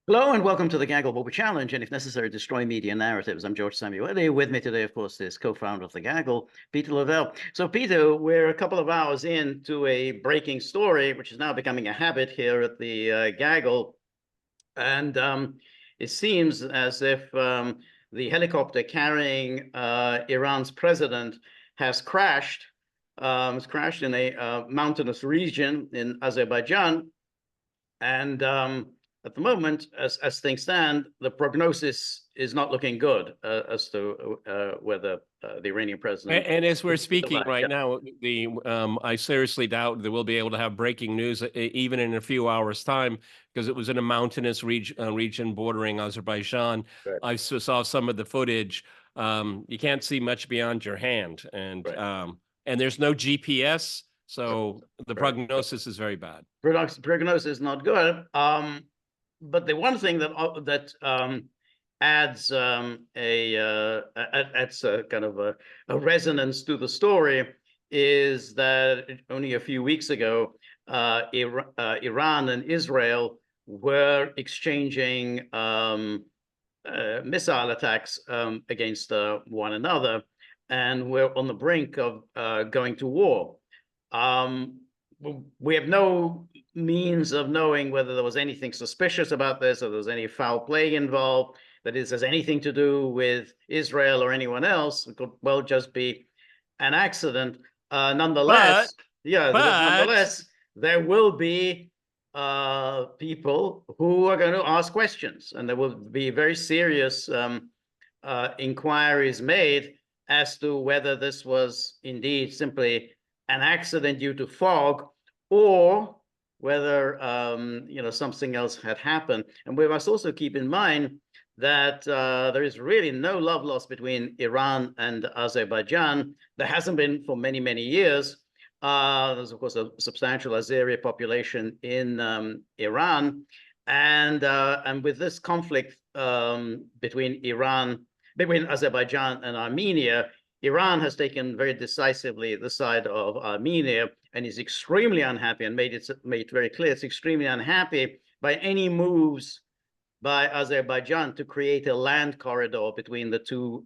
Hello and welcome to the Gaggle Bobble Challenge, and if necessary, destroy media narratives. I'm George Szamuely. With me today, of course, is co-founder of the Gaggle, Peter Lavelle. So, Peter, we're a couple of hours into a breaking story, which is now becoming a habit here at the Gaggle, and it seems as if the helicopter carrying Iran's president has crashed. It's crashed in a mountainous region in Azerbaijan, and at the moment, as things stand, the prognosis is not looking good as to whether the Iranian president. And as we're speaking right Yeah. now, I seriously doubt that we'll be able to have breaking news even in a few hours' time, because it was in a mountainous region bordering Azerbaijan. Right. I saw some of the footage. You can't see much beyond your hand, Right. and there's no GPS, so the Right. prognosis is very bad. Prognosis is not good. But the one thing that adds adds a kind of a resonance to the story is that only a few weeks ago, Iran and Israel were exchanging missile attacks against one another, and we're on the brink of going to war. We have no means of knowing whether there was anything suspicious about this or there was any foul play involved. That is, has anything to do with Israel or anyone else. It could well just be an accident. Nonetheless, nonetheless, there will be people who are going to ask questions, and there will be very serious inquiries made as to whether this was indeed simply an accident due to fog, or whether something else had happened. And we must also keep in mind that there is really no love lost between Iran and Azerbaijan. There hasn't been for many, many years. There's, of course, a substantial Azeri population in Iran. And with this conflict between Azerbaijan and Armenia, Iran has taken very decisively the side of Armenia and is extremely unhappy, and made it very clear it's extremely unhappy by any moves by Azerbaijan to create a land corridor between the two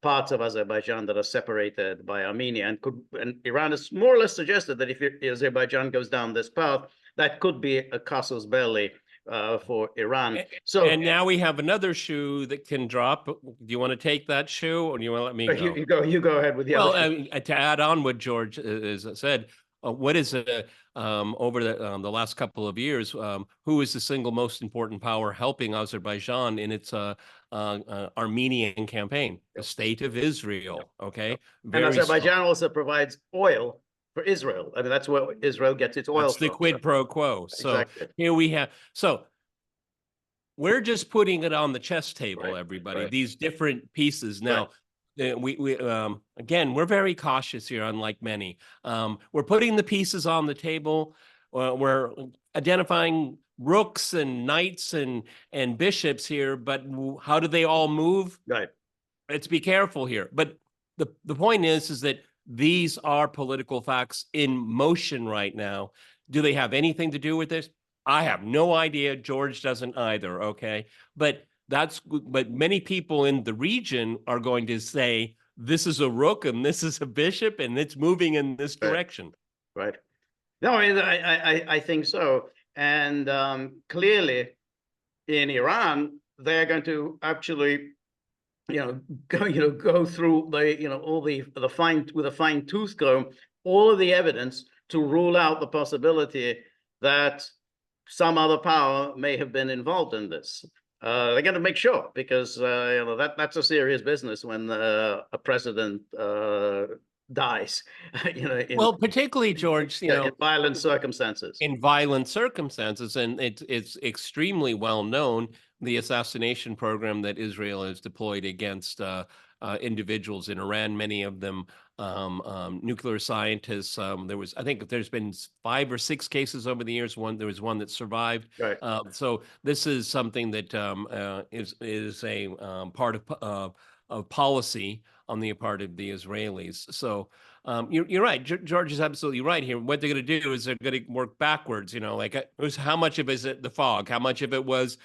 parts of Azerbaijan that are separated by Armenia. And Iran has more or less suggested that if Azerbaijan goes down this path, that could be a casus belli for Iran. And now we have another shoe that can drop. Do you want to take that shoe, or do you want to let me go? You go ahead with the other shoe. To add on what George has said, what is over the last couple of years, who is the single most important power helping Azerbaijan in its Armenian campaign? The state of Israel. Okay, and Azerbaijan also provides oil for Israel. I mean, that's where Israel gets its oil. That's the quid pro quo. So exactly. Here we have. So we're just putting it on the chess table, everybody. Right. These different pieces. Now, again, we're very cautious here, unlike many. We're putting the pieces on the table. We're identifying rooks and knights and bishops here, but how do they all move? Right. Let's be careful here. But the point is that these are political facts in motion right now. Do they have anything to do with this? I have no idea. George doesn't either. Okay, but many people in the region are going to say this is a rook and this is a bishop and it's moving in this direction. Right. No, I think so. And clearly, in Iran, they're going to actually, go through all the fine tooth comb, all of the evidence to rule out the possibility that some other power may have been involved in this. They're going to make sure, because that's a serious business when a president dies. Well, particularly, George, in violent circumstances. In violent circumstances, and it's extremely well known, the assassination program that Israel has deployed against individuals in Iran, many of them nuclear scientists. I think there's been 5 or 6 cases over the years. There was one that survived. Right. So this is something that is a part of policy on the part of the Israelis. So You're right. George is absolutely right here. What they're going to do is they're going to work backwards. Like how much of it is it the fog? How much of it was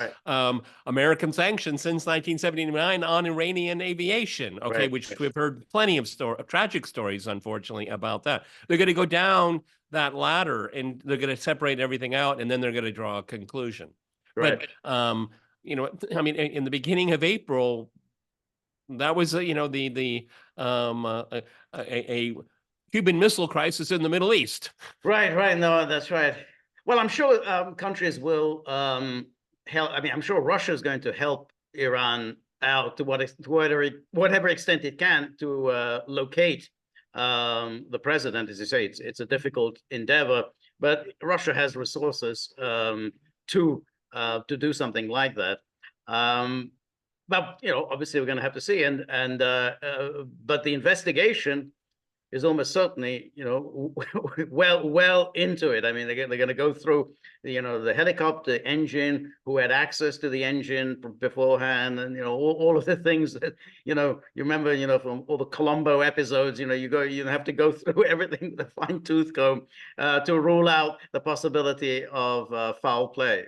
American sanctions since 1979 on Iranian aviation? Okay, which we've heard plenty of tragic stories, unfortunately, about that. They're going to go down that ladder and they're going to separate everything out, and then they're going to draw a conclusion. Right. But I mean, in the beginning of April, that was a Cuban Missile Crisis in the Middle East. Right. No, that's right. Well, I'm sure countries will help. I mean, I'm sure Russia is going to help Iran out to whatever extent it can to locate the president. As you say, it's a difficult endeavor, but Russia has resources to do something like that. But obviously, we're going to have to see. But the investigation is almost certainly, well into it. I mean, they're going to go through, the helicopter engine, who had access to the engine beforehand, and all of the things that you remember, from all the Colombo episodes. You have to go through everything with a fine tooth comb to rule out the possibility of foul play.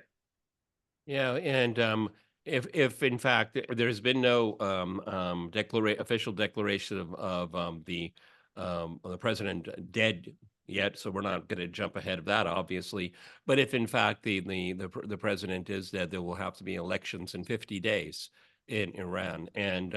Yeah, and if in fact there's been no official declaration of the president dead yet, so we're not going to jump ahead of that, obviously. But if in fact the president is dead, there will have to be elections in 50 days in Iran, and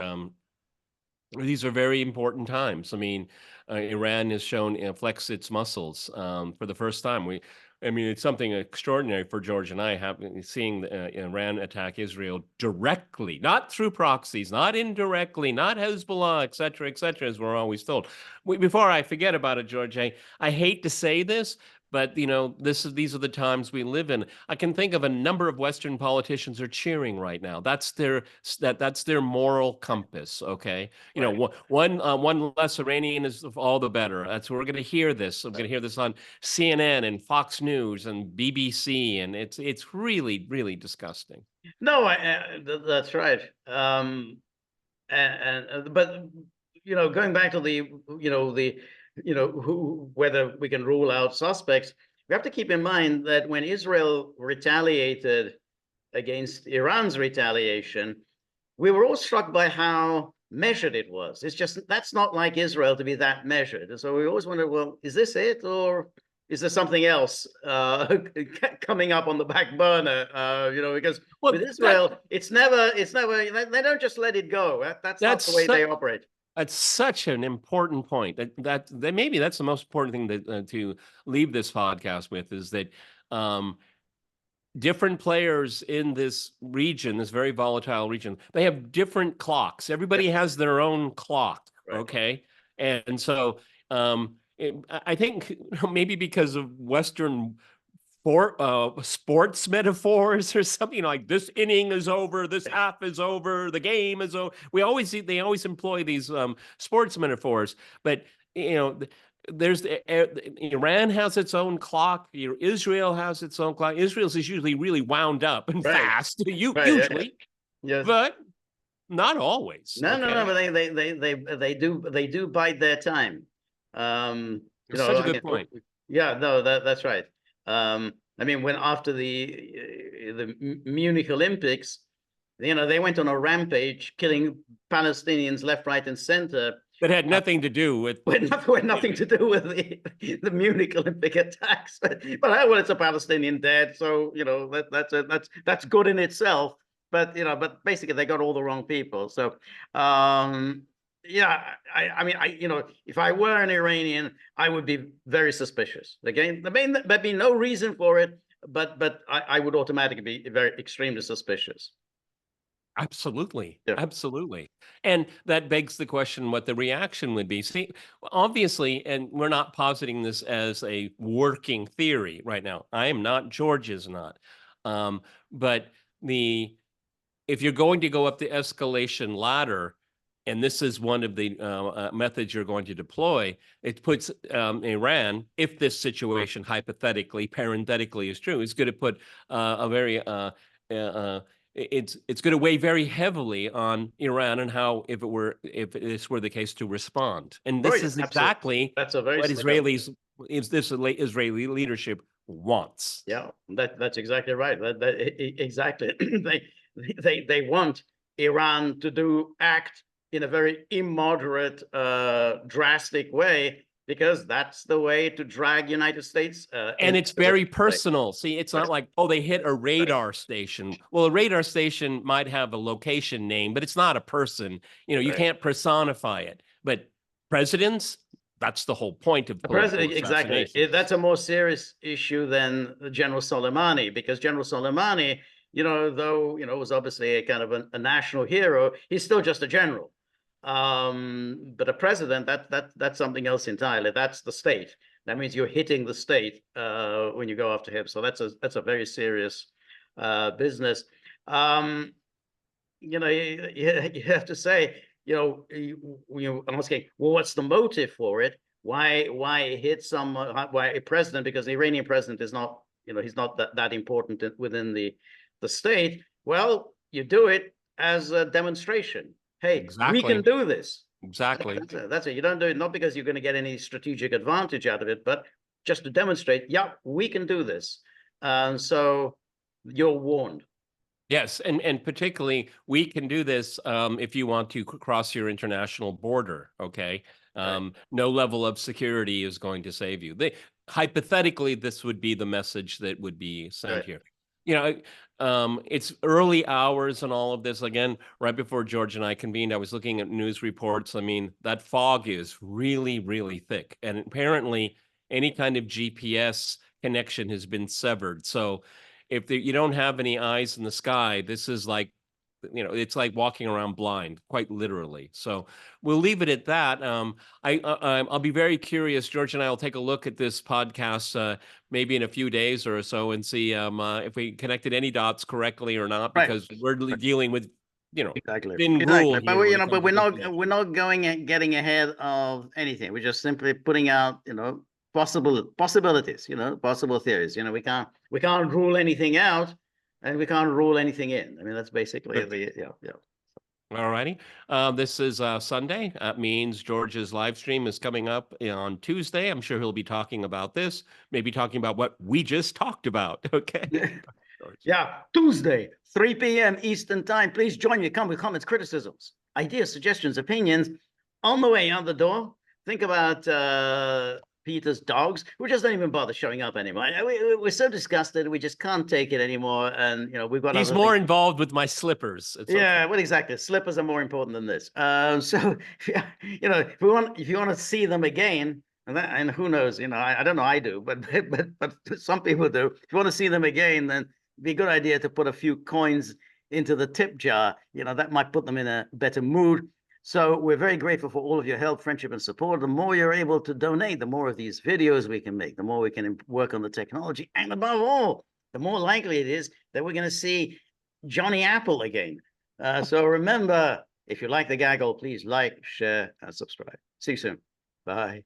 these are very important times. I mean, Iran has shown flex its muscles for the first time. I mean, it's something extraordinary for George and I seeing Iran attack Israel directly, not through proxies, not indirectly, not Hezbollah, et cetera, as we're always told. Before I forget about it, George, I hate to say this, but these are the times we live in. I can think of a number of Western politicians are cheering right now. That's their moral compass. Okay, one less Iranian is all the better. We're going to hear this. I'm going to hear this on CNN and Fox News and BBC, and it's really, really disgusting. No, that's right. But going back to whether we can rule out suspects, we have to keep in mind that when Israel retaliated against Iran's retaliation, we were all struck by how measured it was. It's just, that's not like Israel to be that measured. And so we always wonder, well, is this it, or is there something else coming up on the back burner? Because with Israel, it's never, they don't just let it go. That's not the way they operate. That's such an important point. That maybe that's the most important thing to leave this podcast with, is that different players in this region, this very volatile region, they have different clocks. Everybody has their own clock. Right. Okay, and so I think maybe because of Western sports metaphors or something, like this inning is over, this half is over, the game is over. They always employ these sports metaphors, but there's Iran has its own clock. Israel has its own clock. Israel's is usually really wound up and fast, usually, yes. But not always. No, but they do bide their time. Such a good point. Yeah, no, that's right. I mean, when after the Munich Olympics, they went on a rampage, killing Palestinians left, right, and center. That had nothing to do with nothing to do with the Munich Olympic attacks. But well, it's a Palestinian dead, so that's good in itself. But but basically they got all the wrong people. So yeah, I mean, if I were an Iranian, I would be very suspicious. Again, there'd be no reason for it, but I would automatically be very extremely suspicious. Absolutely. Yeah. Absolutely. And that begs the question what the reaction would be. See, obviously, and we're not positing this as a working theory right now. I am not, George is not. But if you're going to go up the escalation ladder, and this is one of the methods you're going to deploy, it puts Iran, if this situation hypothetically, parenthetically is true, is going to put a very it's going to weigh very heavily on Iran and how, if this were the case, to respond. And Oh, this yeah, is absolutely. exactly That's a very what slick Israeli leadership wants. Yeah, that's exactly right. Exactly. They want Iran to act in a very immoderate, drastic way, because that's the way to drag United States. And it's very personal. See, it's not like, oh, they hit a radar station. Well, a radar station might have a location name, but it's not a person. You can't personify it. But presidents, that's the whole point of The political president, exactly. assassination. That's a more serious issue than General Soleimani, because General Soleimani, though, was obviously a kind of a national hero, he's still just a general. But a president, that's something else entirely. That's the state. That means you're hitting the state when you go after him. So that's a very serious business. You have to say, I'm asking, well, what's the motive for it? Why hit why a president? Because the Iranian president is not, he's not that important within the state. Well, you do it as a demonstration. Hey, we can do this. Exactly. That's it. You don't do it not because you're going to get any strategic advantage out of it, but just to demonstrate, yeah, we can do this. So you're warned. Yes, and particularly we can do this if you want to cross your international border. Okay, no level of security is going to save you. Hypothetically, this would be the message that would be sent here. It's early hours and all of this. Again, right before George and I convened, I was looking at news reports. I mean, that fog is really, really thick, and apparently, any kind of GPS connection has been severed. So if you don't have any eyes in the sky, this is like, it's like walking around blind, quite literally. So we'll leave it at that. I'll be very curious. George and I will take a look at this podcast maybe in a few days or so and see if we connected any dots correctly or not, because we're dealing with exactly. thin rule But here. but we're not getting ahead of anything. We're just simply putting out possibilities, possible theories. We can't rule anything out, and we can't rule anything in. I mean, that's basically All righty. This is Sunday. That means George's live stream is coming up on Tuesday. I'm sure he'll be talking about this, maybe talking about what we just talked about. Okay. Yeah, Tuesday, 3 p.m. Eastern time. Please join me. Come with comments, criticisms, ideas, suggestions, opinions. On the way out the door, think about Peter's dogs, who just don't even bother showing up anymore. We're so disgusted, we just can't take it anymore. And we've got. He's more involved with my slippers. Yeah, well, exactly. Slippers are more important than this. So if you want to see them again, and who knows, I don't know, I do, but some people do. If you want to see them again, then it'd be a good idea to put a few coins into the tip jar. That might put them in a better mood. So we're very grateful for all of your help, friendship, and support. The more you're able to donate, the more of these videos we can make, the more we can work on the technology, and above all, the more likely it is that we're going to see Johnny Apple again. So remember, if you like the gaggle, please like, share, and subscribe. See you soon. Bye.